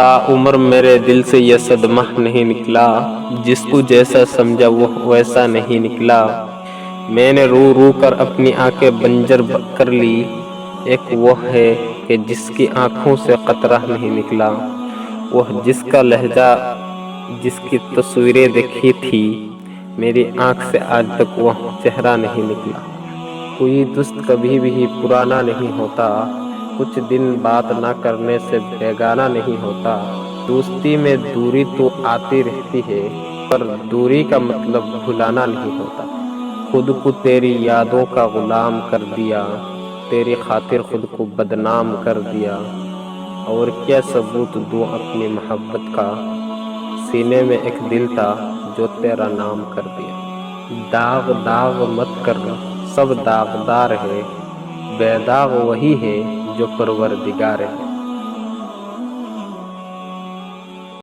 عمر میرے دل سے یہ صدمہ نہیں نکلا، جس کو جیسا سمجھا وہ ویسا نہیں نکلا۔ میں نے رو رو کر اپنی آنکھیں بنجر کر لی، ایک وہ ہے کہ جس کی آنکھوں سے قطرہ نہیں نکلا، وہ جس کا لہجہ، جس کی تصویریں دیکھی تھی میری آنکھ سے، آج تک وہ چہرہ نہیں نکلا۔ کوئی دوست کبھی بھی پرانا نہیں ہوتا، کچھ دن بات نہ کرنے سے بیگانہ نہیں ہوتا۔ دوستی میں دوری تو آتی رہتی ہے، پر دوری کا مطلب بھلانا نہیں ہوتا۔ خود کو تیری یادوں کا غلام کر دیا، تیری خاطر خود کو بدنام کر دیا، اور کیا ثبوت دوں اپنی محبت کا، سینے میں ایک دل تھا جو تیرا نام کر دیا۔ داغ داغ مت کر، سب داغدار ہے، بے داغ وہی ہے جو پروردگار ہے۔